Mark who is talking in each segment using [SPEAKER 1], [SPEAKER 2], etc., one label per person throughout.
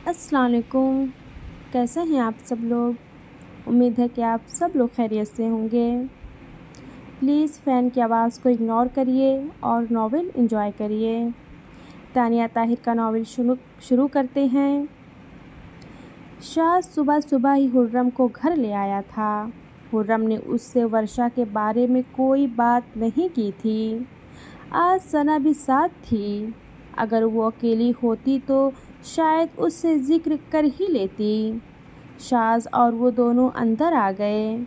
[SPEAKER 1] السلام علیکم، کیسے ہیں آپ سب لوگ؟ امید ہے کہ آپ سب لوگ خیریت سے ہوں گے۔ پلیز فین کی آواز کو اگنور کریے اور ناول انجوائے کریے۔ تانیہ طاہر کا ناول شروع کرتے ہیں۔ شاذ صبح صبح ہی خرم کو گھر لے آیا تھا۔ خرم نے اس سے ورشا کے بارے میں کوئی بات نہیں کی تھی۔ آج ثنا بھی ساتھ تھی۔ اگر وہ اکیلی ہوتی تو شاید اس سے ذکر کر ہی لیتی۔ شاذ اور وہ دونوں اندر آ گئے۔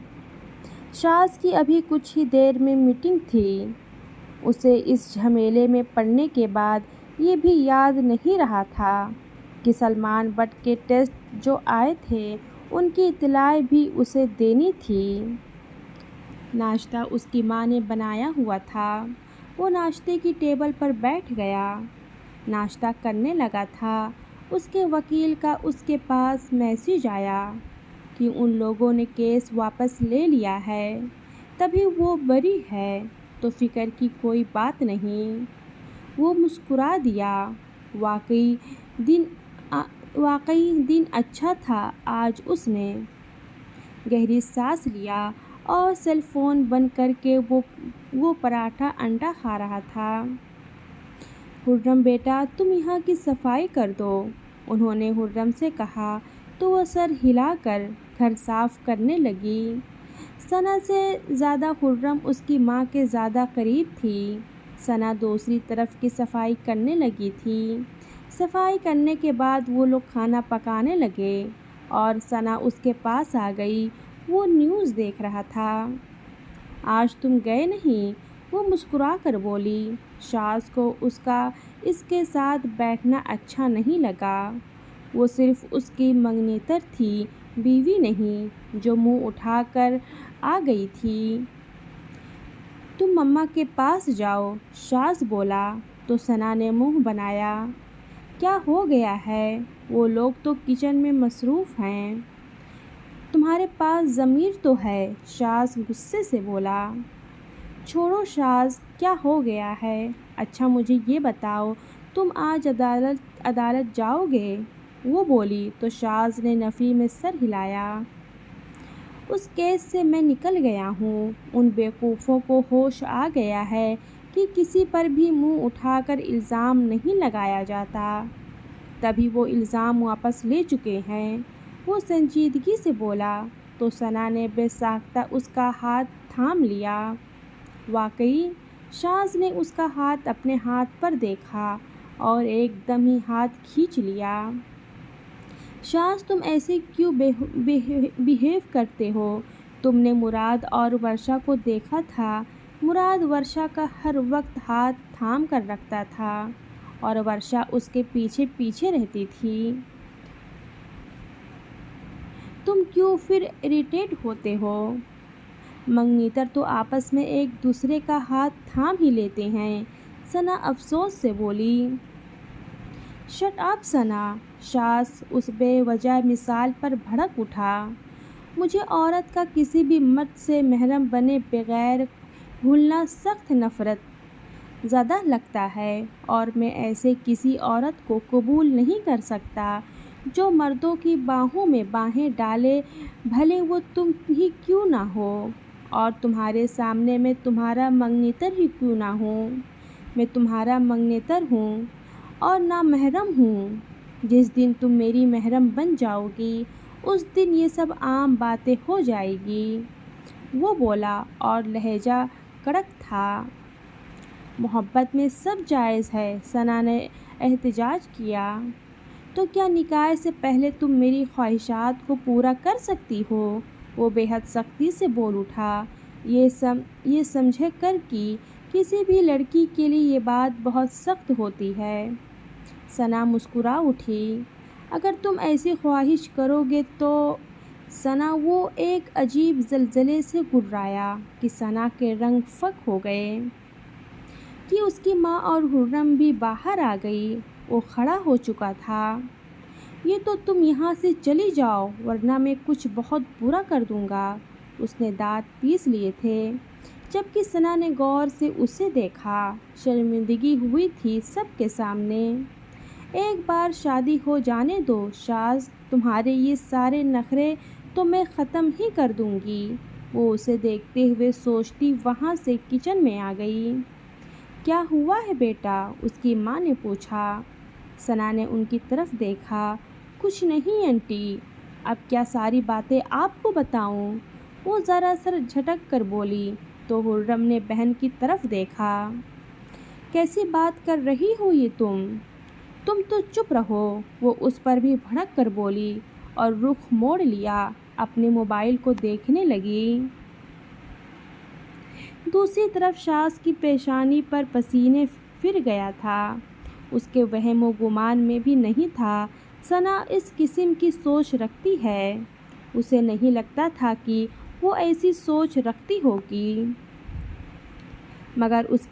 [SPEAKER 1] شاذ کی ابھی کچھ ہی دیر میں میٹنگ تھی۔ اسے اس جھمیلے میں پڑنے کے بعد یہ بھی یاد نہیں رہا تھا کہ سلمان بٹ کے ٹیسٹ جو آئے تھے ان کی اطلاع بھی اسے دینی تھی۔ ناشتہ اس کی ماں نے بنایا ہوا تھا۔ وہ ناشتے کی ٹیبل پر بیٹھ گیا۔ ناشتہ کرنے لگا تھا، اس کے وکیل کا اس کے پاس میسج آیا کہ ان لوگوں نے کیس واپس لے لیا ہے، تبھی وہ بری ہے، تو فکر کی کوئی بات نہیں۔ وہ مسکرا دیا۔ واقعی دن اچھا تھا آج۔ اس نے گہری سانس لیا اور سیل فون بند کر کے وہ پراٹھا انڈا کھا رہا تھا۔ خرم بیٹا، تم یہاں کی صفائی کر دو، انہوں نے خرم سے کہا تو وہ سر ہلا کر گھر صاف کرنے لگی۔ ثنا سے زیادہ خرم اس کی ماں کے زیادہ قریب تھی۔ ثنا دوسری طرف کی صفائی کرنے لگی تھی۔ صفائی کرنے کے بعد وہ لوگ کھانا پکانے لگے اور ثنا اس کے پاس آ گئی۔ وہ نیوز دیکھ رہا تھا۔ آج تم گئے نہیں؟ وہ مسکرا کر بولی۔ شاذ کو اس کے ساتھ بیٹھنا اچھا نہیں لگا۔ وہ صرف اس کی منگنیتر تھی، بیوی نہیں، جو منہ اٹھا کر آ گئی تھی۔ تم مما کے پاس جاؤ، شاذ بولا تو ثنا نے منہ بنایا۔ کیا ہو گیا ہے؟ وہ لوگ تو کچن میں مصروف ہیں۔ تمہارے پاس ضمیر تو ہے، شاذ غصے سے بولا۔ چھوڑو شاذ، کیا ہو گیا ہے؟ اچھا مجھے یہ بتاؤ، تم آج عدالت جاؤ گے؟ وہ بولی تو شاذ نے نفی میں سر ہلایا۔ اس کیس سے میں نکل گیا ہوں۔ ان بیوقوفوں کو ہوش آ گیا ہے کہ کسی پر بھی منہ اٹھا کر الزام نہیں لگایا جاتا، تبھی وہ الزام واپس لے چکے ہیں۔ وہ سنجیدگی سے بولا تو ثنا نے بے ساختہ اس کا ہاتھ تھام لیا۔ واقعی؟ شاذ نے اس کا ہاتھ اپنے ہاتھ پر دیکھا اور ایک دم ہی ہاتھ کھینچ لیا۔ شاذ تم ایسے کیوں بیہیو کرتے ہو؟ تم نے مراد اور ورشا کو دیکھا تھا۔ مراد ورشا کا ہر وقت ہاتھ تھام کر رکھتا تھا اور ورشا اس کے پیچھے پیچھے رہتی تھی۔ تم کیوں پھر اریٹیٹ ہوتے ہو؟ منگنیتر تو آپس میں ایک دوسرے کا ہاتھ تھام ہی لیتے ہیں، ثنا افسوس سے بولی۔ شٹ اپ ثنا، شاذ اس بے وجہ مثال پر بھڑک اٹھا۔ مجھے عورت کا کسی بھی مرد سے محرم بنے بغیر گھلنا سخت نفرت زدہ لگتا ہے، اور میں ایسے کسی عورت کو قبول نہیں کر سکتا جو مردوں کی باہوں میں باہیں ڈالے، بھلے وہ تم ہی کیوں نہ ہو، اور تمہارے سامنے میں تمہارا منگنیتر ہی کیوں نہ ہو۔ میں تمہارا منگنیتر ہوں اور نہ محرم ہوں۔ جس دن تم میری محرم بن جاؤ گی اس دن یہ سب عام باتیں ہو جائے گی، وہ بولا اور لہجہ کڑک تھا۔ محبت میں سب جائز ہے، ثنا نے احتجاج کیا۔ تو کیا نکاح سے پہلے تم میری خواہشات کو پورا کر سکتی ہو؟ وہ بے حد سختی سے بول اٹھا۔ یہ سمجھ کر کہ کسی بھی لڑکی کے لیے یہ بات بہت سخت ہوتی ہے۔ ثنا مسکرا اٹھی۔ اگر تم ایسی خواہش کرو گے تو ثنا، وہ ایک عجیب زلزلے سے گھبرایا کہ ثنا کے رنگ فک ہو گئے کہ اس کی ماں اور خرم بھی باہر آ گئی۔ وہ کھڑا ہو چکا تھا۔ یہ تو تم یہاں سے چلی جاؤ ورنہ میں کچھ بہت برا کر دوں گا۔ اس نے دانت پیس لیے تھے، جبکہ ثنا نے غور سے اسے دیکھا۔ شرمندگی ہوئی تھی سب کے سامنے۔ ایک بار شادی ہو جانے دو شاز، تمہارے یہ سارے نخرے تو میں ختم ہی کر دوں گی۔ وہ اسے دیکھتے ہوئے سوچتی وہاں سے کچن میں آ گئی۔ کیا ہوا ہے بیٹا؟ اس کی ماں نے پوچھا۔ ثنا نے ان کی طرف دیکھا۔ کچھ نہیں آنٹی، اب کیا ساری باتیں آپ کو بتاؤں؟ وہ ذرا سر جھٹک کر بولی تو خرم نے بہن کی طرف دیکھا۔ کیسی بات کر رہی ہو یہ تم تو چپ رہو۔ وہ اس پر بھی بھڑک کر بولی اور رخ موڑ لیا، اپنے موبائل کو دیکھنے لگی۔ دوسری طرف شاز کی پیشانی پر پسینے پھر گیا تھا۔ اس کے وہم و گمان میں بھی نہیں تھا ثنا اس قسم کی سوچ رکھتی ہے۔ اسے نہیں لگتا تھا کہ وہ ایسی سوچ رکھتی ہوگی، مگر اس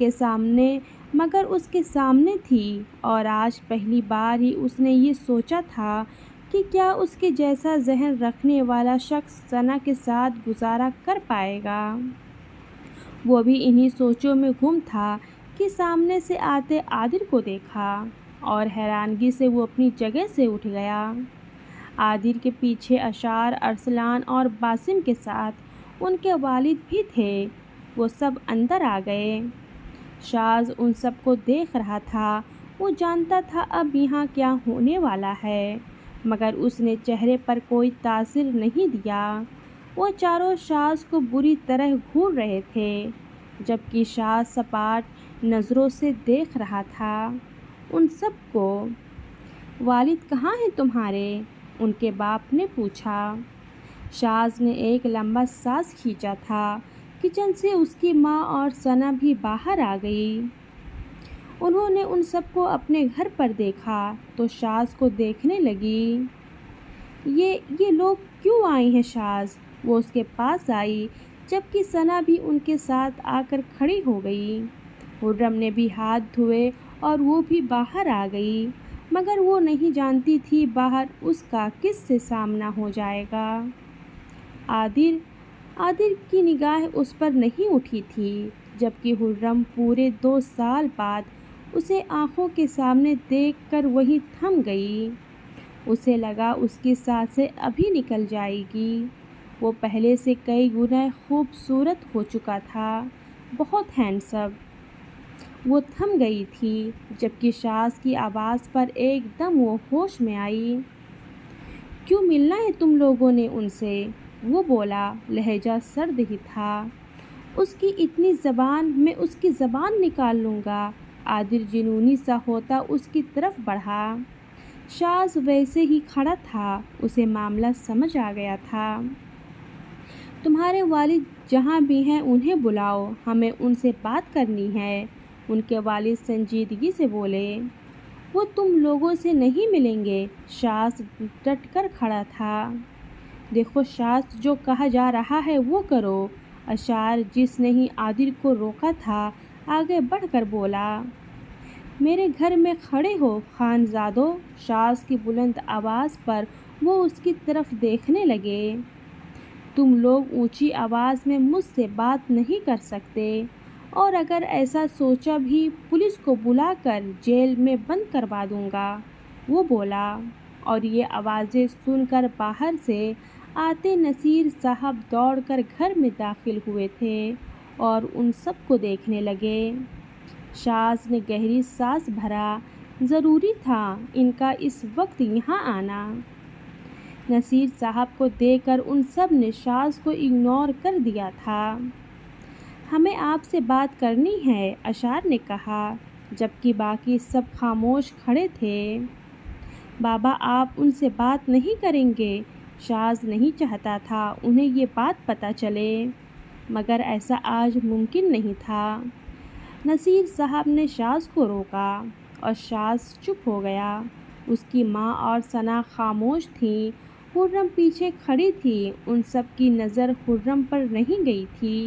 [SPEAKER 1] کے سامنے تھی، اور آج پہلی بار ہی اس نے یہ سوچا تھا کہ کیا اس کے جیسا ذہن رکھنے والا شخص ثنا کے ساتھ گزارا کر پائے گا۔ وہ بھی انہی سوچوں میں گم تھا کہ سامنے سے آتے عادل کو دیکھا، اور حیرانگی سے وہ اپنی جگہ سے اٹھ گیا۔ عادل کے پیچھے اشار، ارسلان اور باسم کے ساتھ ان کے والد بھی تھے۔ وہ سب اندر آ گئے۔ شاز ان سب کو دیکھ رہا تھا۔ وہ جانتا تھا اب یہاں کیا ہونے والا ہے، مگر اس نے چہرے پر کوئی تاثر نہیں دیا۔ وہ چاروں شاز کو بری طرح گھور رہے تھے، جبکہ شاز سپاٹ نظروں سے دیکھ رہا تھا ان سب کو۔ والد کہاں ہیں تمہارے؟ ان کے باپ نے پوچھا۔ شاز نے ایک لمبا سانس کھینچا تھا۔ کچن سے اس کی ماں اور ثنا بھی باہر آ گئی۔ انہوں نے ان سب کو اپنے گھر پر دیکھا تو شاز کو دیکھنے لگی۔ یہ لوگ کیوں آئے ہیں شاز؟ وہ اس کے پاس آئی، جبکہ ثنا بھی ان کے ساتھ آ کر کھڑی ہو گئی۔ خرم نے بھی ہاتھ دھوئے اور وہ بھی باہر آ گئی، مگر وہ نہیں جانتی تھی باہر اس کا کس سے سامنا ہو جائے گا۔ عادل کی نگاہ اس پر نہیں اٹھی تھی، جبکہ خرم پورے 2 سال بعد اسے آنکھوں کے سامنے دیکھ کر وہیں تھم گئی۔ اسے لگا اس کی سانسیں ابھی نکل جائیں گی۔ وہ پہلے سے کئی گنا خوبصورت ہو چکا تھا، بہت ہینڈسم۔ وہ تھم گئی تھی، جبکہ شاز کی آواز پر ایک دم وہ ہوش میں آئی۔ کیوں ملنا ہے تم لوگوں نے ان سے؟ وہ بولا، لہجہ سرد ہی تھا۔ اس کی اتنی زبان، میں اس کی زبان نکال لوں گا۔ عادل جنونی سا ہوتا اس کی طرف بڑھا۔ شاز ویسے ہی کھڑا تھا، اسے معاملہ سمجھ آ گیا تھا۔ تمہارے والد جہاں بھی ہیں انہیں بلاؤ، ہمیں ان سے بات کرنی ہے، ان کے والد سنجیدگی سے بولے۔ وہ تم لوگوں سے نہیں ملیں گے۔ شاز ڈٹ کر کھڑا تھا۔ دیکھو شاز، جو کہا جا رہا ہے وہ کرو۔ اشار، جس نے ہی عادل کو روکا تھا، آگے بڑھ کر بولا۔ میرے گھر میں کھڑے ہو خانزادوں۔ شاز کی بلند آواز پر وہ اس کی طرف دیکھنے لگے۔ تم لوگ اونچی آواز میں مجھ سے بات نہیں کر سکتے، اور اگر ایسا سوچا بھی پولیس کو بلا کر جیل میں بند کروا دوں گا، وہ بولا۔ اور یہ آوازیں سن کر باہر سے آتے نصیر صاحب دوڑ کر گھر میں داخل ہوئے تھے اور ان سب کو دیکھنے لگے۔ شاز نے گہری سانس بھرا۔ ضروری تھا ان کا اس وقت یہاں آنا۔ نصیر صاحب کو دیکھ کر ان سب نے شاز کو اگنور کر دیا تھا۔ ہمیں آپ سے بات کرنی ہے، اشار نے کہا، جبکہ باقی سب خاموش کھڑے تھے۔ بابا، آپ ان سے بات نہیں کریں گے؟ شاز نہیں چاہتا تھا انہیں یہ بات پتہ چلے، مگر ایسا آج ممکن نہیں تھا۔ نصیر صاحب نے شاز کو روکا اور شاز چپ ہو گیا۔ اس کی ماں اور ثنا خاموش تھیں۔ خرم پیچھے کھڑی تھی، ان سب کی نظر خرم پر نہیں گئی تھی۔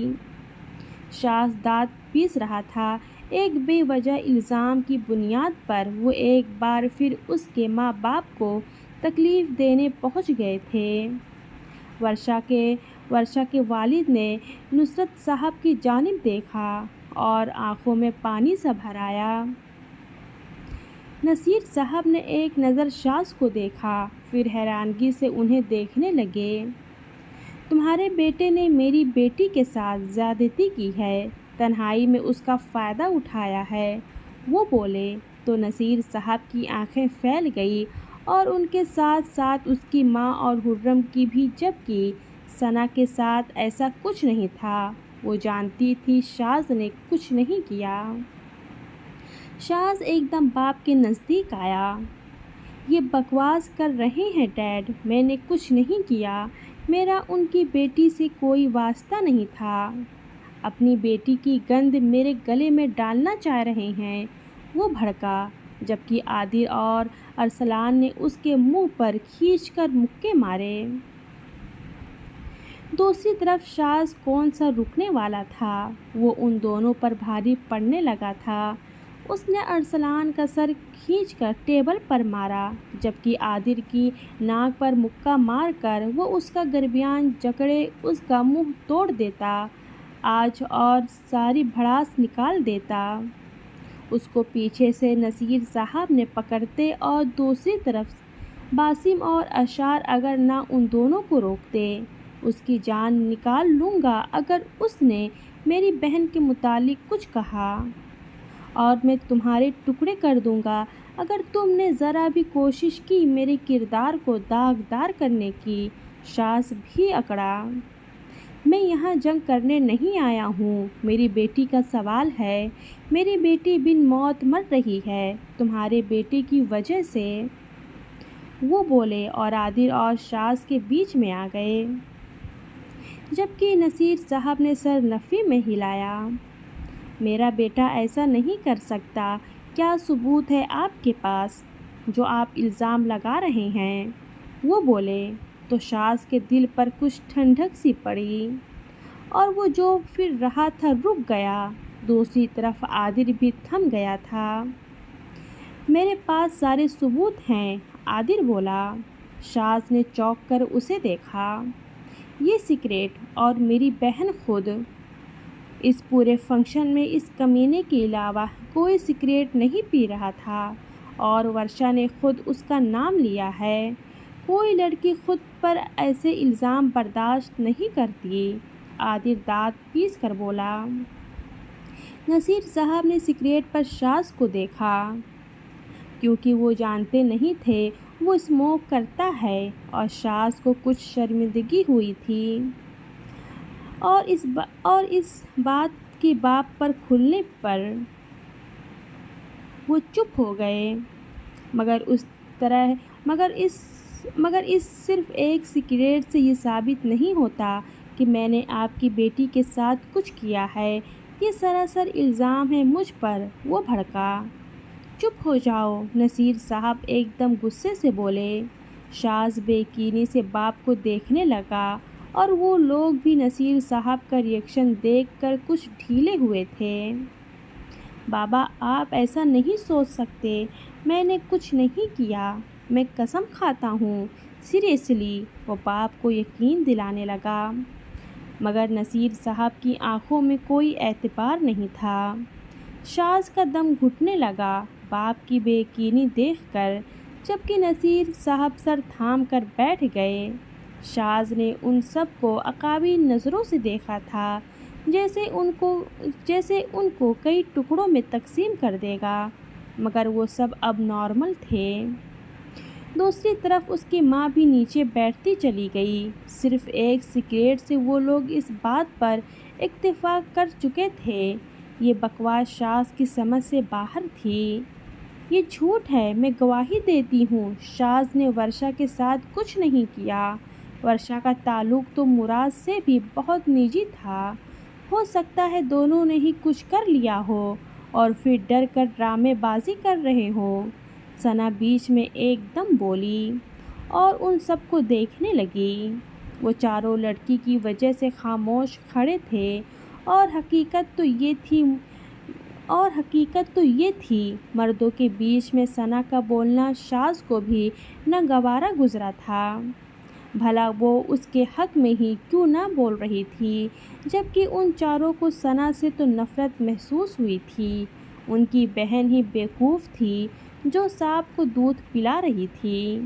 [SPEAKER 1] شاز دانت پیس رہا تھا۔ ایک بے وجہ الزام کی بنیاد پر وہ ایک بار پھر اس کے ماں باپ کو تکلیف دینے پہنچ گئے تھے۔ ورشا کے والد نے نصرت صاحب کی جانب دیکھا اور آنکھوں میں پانی سا بھر آیا۔ نصیر صاحب نے ایک نظر شاز کو دیکھا، پھر حیرانگی سے انہیں دیکھنے لگے۔ تمہارے بیٹے نے میری بیٹی کے ساتھ زیادتی کی ہے، تنہائی میں اس کا فائدہ اٹھایا ہے، وہ بولے تو نصیر صاحب کی آنکھیں پھیل گئیں اور ان کے ساتھ ساتھ اس کی ماں اور حرم کی بھی، جبکہ ثنا کے ساتھ ایسا کچھ نہیں تھا۔ وہ جانتی تھی شاز نے کچھ نہیں کیا۔ شاز ایک دم باپ کے نزدیک آیا۔ یہ بکواس کر رہے ہیں ڈیڈ، میں نے کچھ نہیں کیا، میرا ان کی بیٹی سے کوئی واسطہ نہیں تھا۔ اپنی بیٹی کی گند میرے گلے میں ڈالنا چاہ رہے ہیں، وہ بھڑکا، جبکہ عادل اور ارسلان نے اس کے منہ پر کھینچ کر مکے مارے۔ دوسری طرف شاز کون سا رکنے والا تھا، وہ ان دونوں پر بھاری پڑنے لگا تھا۔ اس نے ارسلان کا سر کھینچ کر ٹیبل پر مارا، جبکہ عادل کی ناک پر مکہ مار کر وہ اس کا گریبان جکڑے اس کا منہ توڑ دیتا آج اور ساری بھڑاس نکال دیتا۔ اس کو پیچھے سے نصیر صاحب نے پکڑتے اور دوسری طرف باسم اور اشار اگر نہ ان دونوں کو روکتے، اس کی جان نکال لوں گا اگر اس نے میری بہن کے متعلق کچھ کہا، اور میں تمہارے ٹکڑے کر دوں گا اگر تم نے ذرا بھی کوشش کی میرے کردار کو داغدار کرنے کی۔ شاز بھی اکڑا۔ میں یہاں جنگ کرنے نہیں آیا ہوں، میری بیٹی کا سوال ہے، میری بیٹی بن موت مر رہی ہے تمہارے بیٹے کی وجہ سے، وہ بولے اور عادل اور شاز کے بیچ میں آ گئے، جبکہ نصیر صاحب نے سر نفی میں ہلایا۔ میرا بیٹا ایسا نہیں کر سکتا، کیا ثبوت ہے آپ کے پاس جو آپ الزام لگا رہے ہیں، وہ بولے تو شاز کے دل پر کچھ ٹھنڈک سی پڑی اور وہ جو پھر رہا تھا رک گیا۔ دوسری طرف عادل بھی تھم گیا تھا۔ میرے پاس سارے ثبوت ہیں، عادل بولا۔ شاز نے چونک کر اسے دیکھا۔ یہ سگریٹ اور میری بہن خود اس پورے فنکشن میں اس کمینے کے علاوہ کوئی سگریٹ نہیں پی رہا تھا، اور ورشا نے خود اس کا نام لیا ہے۔ کوئی لڑکی خود پر ایسے الزام برداشت نہیں کرتی، عادل دانت پیس کر بولا۔ نصیر صاحب نے سگریٹ پر شاز کو دیکھا، کیونکہ وہ جانتے نہیں تھے وہ اسموک کرتا ہے، اور شاز کو کچھ شرمندگی ہوئی تھی، اور اس بات کی باپ پر کھلنے پر وہ چپ ہو گئے۔ مگر اس صرف ایک سگریٹ سے یہ ثابت نہیں ہوتا کہ میں نے آپ کی بیٹی کے ساتھ کچھ کیا ہے، یہ سراسر الزام ہے مجھ پر، وہ بھڑکا۔ چپ ہو جاؤ، نصیر صاحب ایک دم غصے سے بولے۔ شاز بے یقینی سے باپ کو دیکھنے لگا، اور وہ لوگ بھی نصیر صاحب کا ری ایکشن دیکھ کر کچھ ڈھیلے ہوئے تھے۔ بابا آپ ایسا نہیں سوچ سکتے، میں نے کچھ نہیں کیا، میں قسم کھاتا ہوں، سیریسلی، وہ باپ کو یقین دلانے لگا۔ مگر نصیر صاحب کی آنکھوں میں کوئی اعتبار نہیں تھا۔ شاز کا دم گھٹنے لگا باپ کی بے یقینی دیکھ کر، جبکہ نصیر صاحب سر تھام کر بیٹھ گئے۔ شاز نے ان سب کو عقابی نظروں سے دیکھا تھا، جیسے ان کو کئی ٹکڑوں میں تقسیم کر دے گا، مگر وہ سب اب نارمل تھے۔ دوسری طرف اس کی ماں بھی نیچے بیٹھتی چلی گئی۔ صرف ایک سگریٹ سے وہ لوگ اس بات پر اتفاق کر چکے تھے۔ یہ بکواس شاز کی سمجھ سے باہر تھی۔ یہ جھوٹ ہے، میں گواہی دیتی ہوں، شاز نے ورشا کے ساتھ کچھ نہیں کیا۔ ورشا کا تعلق تو مراد سے بھی بہت نجی تھا، ہو سکتا ہے دونوں نے ہی کچھ کر لیا ہو اور پھر ڈر کر ڈرامے بازی کر رہے ہوں۔ ثنا بیچ میں ایک دم بولی اور ان سب کو دیکھنے لگی۔ وہ چاروں لڑکی کی وجہ سے خاموش کھڑے تھے، اور حقیقت تو یہ تھی مردوں کے بیچ میں ثنا کا بولنا شاز کو بھی ناگوارا گزرا تھا۔ بھلا وہ اس کے حق میں ہی کیوں نہ بول رہی تھی، جبکہ ان چاروں کو ثنا سے تو نفرت محسوس ہوئی تھی۔ ان کی بہن ہی بیوقوف تھی جو سانپ کو دودھ پلا رہی تھی۔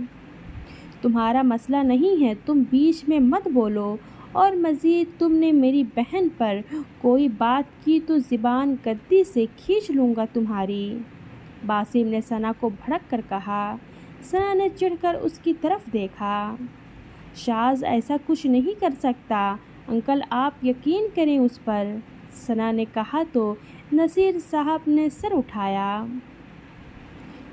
[SPEAKER 1] تمہارا مسئلہ نہیں ہے، تم بیچ میں مت بولو، اور مزید تم نے میری بہن پر کوئی بات کی تو زبان گدی سے کھینچ لوں گا تمہاری۔ باسم نے ثنا کو بھڑک کر کہا۔ ثنا نے چڑھ کر اس کی طرف دیکھا۔ شاذ ایسا کچھ نہیں کر سکتا انکل، آپ یقین کریں اس پر، ثنا نے کہا تو نصیر صاحب نے سر اٹھایا۔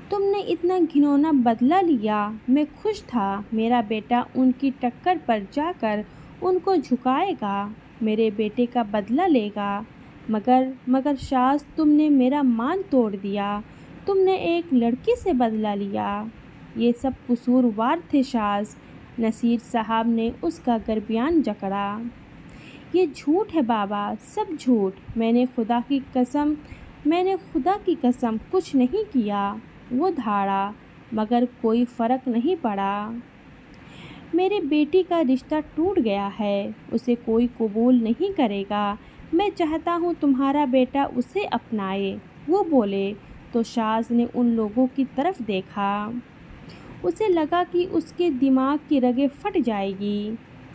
[SPEAKER 1] تم نے اتنا گھنونا بدلہ لیا، میں خوش تھا، میرا بیٹا ان کی ٹکر پر جا کر ان کو جھکائے گا، میرے بیٹے کا بدلہ لے گا، مگر شاذ تم نے میرا مان توڑ دیا، تم نے ایک لڑکی سے بدلہ لیا، یہ سب قصوروار تھے شاذ۔ نصیر صاحب نے اس کا گریبان جکڑا۔ یہ جھوٹ ہے بابا، سب جھوٹ، میں نے خدا کی قسم کچھ نہیں کیا، وہ دھاڑا، مگر کوئی فرق نہیں پڑا۔ میرے بیٹی کا رشتہ ٹوٹ گیا ہے، اسے کوئی قبول نہیں کرے گا، میں چاہتا ہوں تمہارا بیٹا اسے اپنائے، وہ بولے تو شاذ نے ان لوگوں کی طرف دیکھا۔ اسے لگا کہ اس کے دماغ کی رگیں پھٹ جائیں گی۔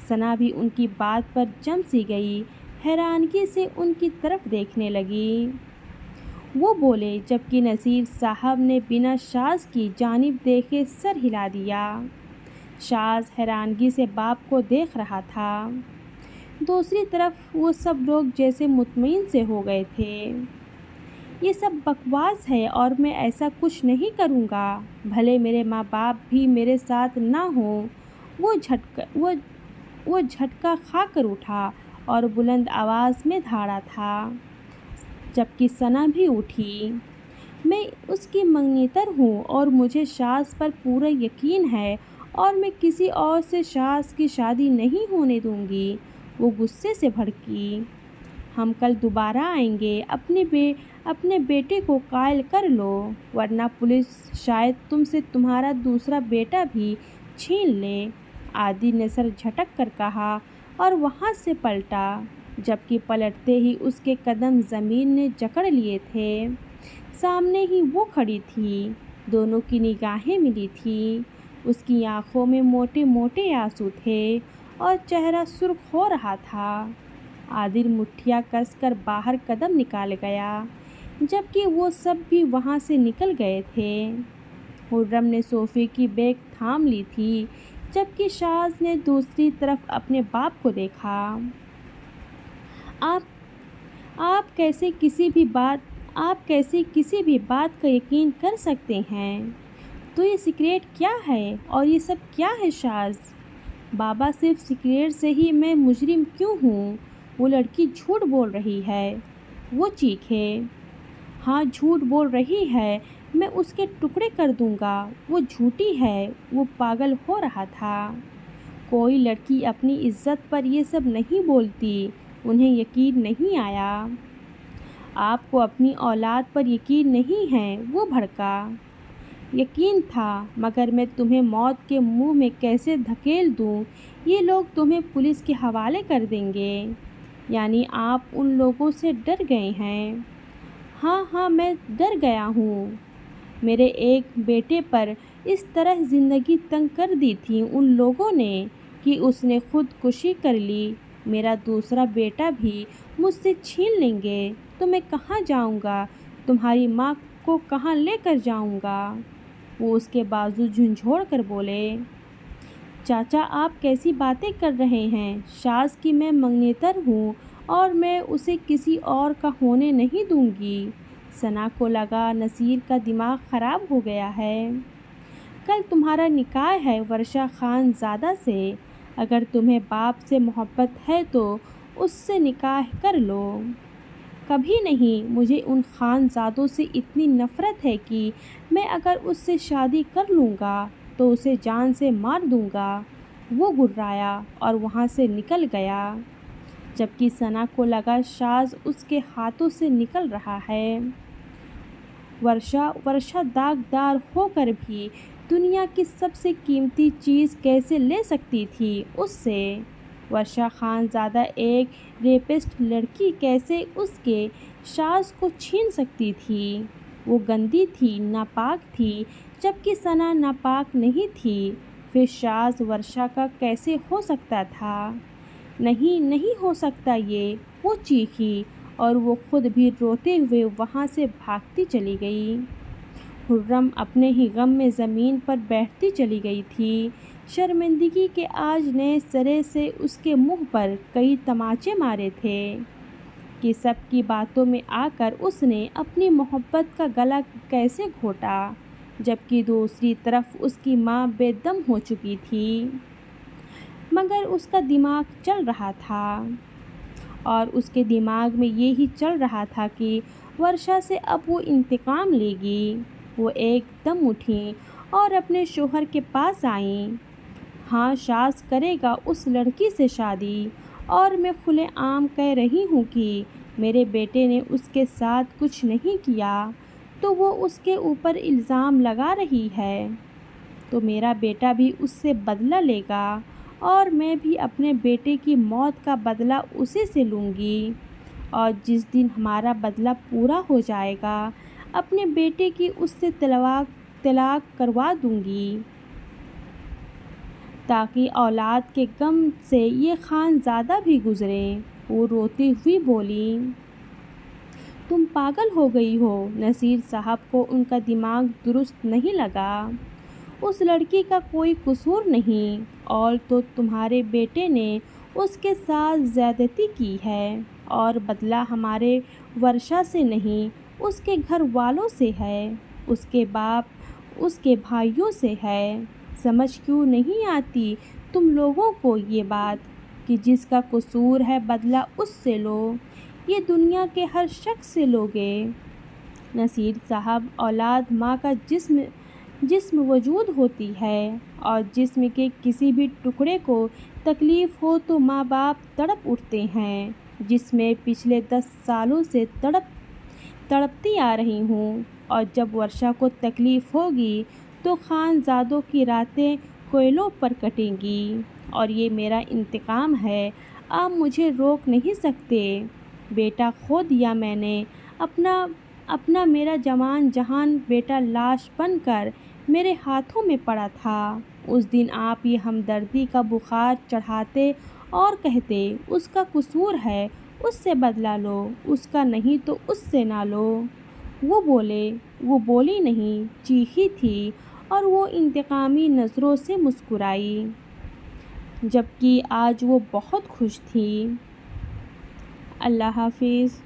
[SPEAKER 1] ثنا بھی ان کی بات پر جم سی گئی، حیرانگی سے ان کی طرف دیکھنے لگی۔ وہ بولے، جبکہ نصیر صاحب نے بنا شاذ کی جانب دیکھے سر ہلا دیا۔ شاذ حیرانگی سے باپ کو دیکھ رہا تھا۔ دوسری طرف وہ سب لوگ جیسے مطمئن سے ہو گئے تھے۔ یہ سب بکواس ہے اور میں ایسا کچھ نہیں کروں گا، بھلے میرے ماں باپ بھی میرے ساتھ نہ ہوں۔ وہ جھٹکا کھا کر اٹھا اور بلند آواز میں دھاڑا تھا، جبکہ ثنا بھی اٹھی۔ میں اس کی منگنیتر ہوں اور مجھے شاذ پر پورا یقین ہے، اور میں کسی اور سے شاذ کی شادی نہیں ہونے دوں گی۔ وہ غصے سے بھڑکی۔ ہم کل دوبارہ آئیں گے، اپنے بیٹے کو قائل کر لو، ورنہ پولیس شاید تم سے تمہارا دوسرا بیٹا بھی چھین لے، عادل نے سر جھٹک کر کہا اور وہاں سے پلٹا، جبکہ پلٹتے ہی اس کے قدم زمین نے جکڑ لیے تھے۔ سامنے ہی وہ کھڑی تھی، دونوں کی نگاہیں ملی تھیں، اس کی آنکھوں میں موٹے موٹے آنسو تھے اور چہرہ سرخ ہو رہا تھا۔ عادل مٹھیاں کس کر باہر قدم نکال گیا، جبکہ وہ سب بھی وہاں سے نکل گئے تھے۔ خرم نے صوفے کی بیک تھام لی تھی، جبکہ شاذ نے دوسری طرف اپنے باپ کو دیکھا۔ آپ کیسے کسی بھی بات کا یقین کر سکتے ہیں؟ تو یہ سگریٹ کیا ہے اور یہ سب کیا ہے شاذ؟ بابا، صرف سگریٹ سے ہی میں مجرم کیوں ہوں؟ وہ لڑکی جھوٹ بول رہی ہے، وہ چیخے۔ ہاں جھوٹ بول رہی ہے، میں اس کے ٹکڑے کر دوں گا، وہ جھوٹی ہے، وہ پاگل ہو رہا تھا۔ کوئی لڑکی اپنی عزت پر یہ سب نہیں بولتی، انہیں یقین نہیں آیا۔ آپ کو اپنی اولاد پر یقین نہیں ہے، وہ بھڑکا۔ یقین تھا، مگر میں تمہیں موت کے منہ میں کیسے دھکیل دوں، یہ لوگ تمہیں پولیس کے حوالے کر دیں گے۔ یعنی آپ ان لوگوں سے ڈر گئے ہیں؟ ہاں میں ڈر گیا ہوں۔ میرے ایک بیٹے پر اس طرح زندگی تنگ کر دی تھی ان لوگوں نے کہ اس نے خود کشی کر لی، میرا دوسرا بیٹا بھی مجھ سے چھین لیں گے تو میں کہاں جاؤں گا، تمہاری ماں کو کہاں لے کر جاؤں گا؟ وہ اس کے بازو جھنجھوڑ کر بولے۔ چاچا، آپ کیسی باتیں کر رہے ہیں؟ شاذ کی میں منگنیتر ہوں اور میں اسے کسی اور کا ہونے نہیں دوں گی۔ ثنا کو لگا نصیر کا دماغ خراب ہو گیا ہے۔ کل تمہارا نکاح ہے ورشا خان زادہ سے، اگر تمہیں باپ سے محبت ہے تو اس سے نکاح کر لو۔ کبھی نہیں، مجھے ان خان زادوں سے اتنی نفرت ہے کہ میں اگر اس سے شادی کر لوں گا تو اسے جان سے مار دوں گا۔ وہ گھبرایا اور وہاں سے نکل گیا، جبکہ ثنا کو لگا شاذ اس کے ہاتھوں سے نکل رہا ہے۔ ورشا داغدار ہو کر بھی دنیا کی سب سے قیمتی چیز کیسے لے سکتی تھی اس سے؟ ورشا خان زادہ ایک ریپسٹ لڑکی کیسے اس کے شاذ کو چھین سکتی تھی؟ وہ گندی تھی، ناپاک تھی، جبکہ ثنا ناپاک نہیں تھی۔ پھر شاذ ورشا کا کیسے ہو سکتا تھا؟ نہیں، نہیں ہو سکتا یہ، وہ چیخی، اور وہ خود بھی روتے ہوئے وہاں سے بھاگتی چلی گئی۔ خرم اپنے ہی غم میں زمین پر بیٹھتی چلی گئی تھی۔ شرمندگی کے آج نئے سرے سے اس کے منہ پر کئی تماچے مارے تھے کہ سب کی باتوں میں آ کر اس نے اپنی محبت کا گلا کیسے گھونٹا، جبکہ دوسری طرف اس کی ماں بے دم ہو چکی تھی، مگر اس کا دماغ چل رہا تھا، اور اس کے دماغ میں یہی چل رہا تھا کہ ورشا سے اب وہ انتقام لے گی۔ وہ ایک دم اٹھیں اور اپنے شوہر کے پاس آئیں۔ ہاں، شاذ کرے گا اس لڑکی سے شادی، اور میں کھلے عام کہہ رہی ہوں کہ میرے بیٹے نے اس کے ساتھ کچھ نہیں کیا تو وہ اس کے اوپر الزام لگا رہی ہے، تو میرا بیٹا بھی اس سے بدلہ لے گا، اور میں بھی اپنے بیٹے کی موت کا بدلہ اسی سے لوں گی، اور جس دن ہمارا بدلہ پورا ہو جائے گا اپنے بیٹے کی اس سے طلاق کروا دوں گی، تاکہ اولاد کے غم سے یہ خانزادہ بھی گزریں۔ وہ روتی ہوئی بولی، تم پاگل ہو گئی ہو۔ نصیر صاحب کو ان کا دماغ درست نہیں لگا۔ اس لڑکی کا کوئی قصور نہیں، اور تو تمہارے بیٹے نے اس کے ساتھ زیادتی کی ہے، اور بدلہ ہمارے ورشا سے نہیں، اس کے گھر والوں سے ہے، اس کے باپ، اس کے بھائیوں سے ہے۔ سمجھ کیوں نہیں آتی تم لوگوں کو یہ بات کہ جس کا قصور ہے بدلہ اس سے لو، یہ دنیا کے ہر شخص سے لوگے۔ نصیر صاحب، اولاد ماں کا جسم وجود ہوتی ہے، اور جسم کے کسی بھی ٹکڑے کو تکلیف ہو تو ماں باپ تڑپ اٹھتے ہیں، جس میں پچھلے 10 سالوں سے تڑپتی آ رہی ہوں، اور جب ورشا کو تکلیف ہوگی تو خانزادوں کی راتیں کوئلوں پر کٹیں گی، اور یہ میرا انتقام ہے، آپ مجھے روک نہیں سکتے۔ بیٹا کھو دیا میں نے، اپنا میرا جوان جہان بیٹا لاش بن کر میرے ہاتھوں میں پڑا تھا۔ اس دن آپ یہ ہمدردی کا بخار چڑھاتے اور کہتے اس کا قصور ہے، اس سے بدلہ لو، اس کا نہیں تو اس سے نہ لو۔ وہ بولی نہیں، چیخی تھی، اور وہ انتقامی نظروں سے مسکرائی، جبکہ آج وہ بہت خوش تھی۔ اللہ حافظ۔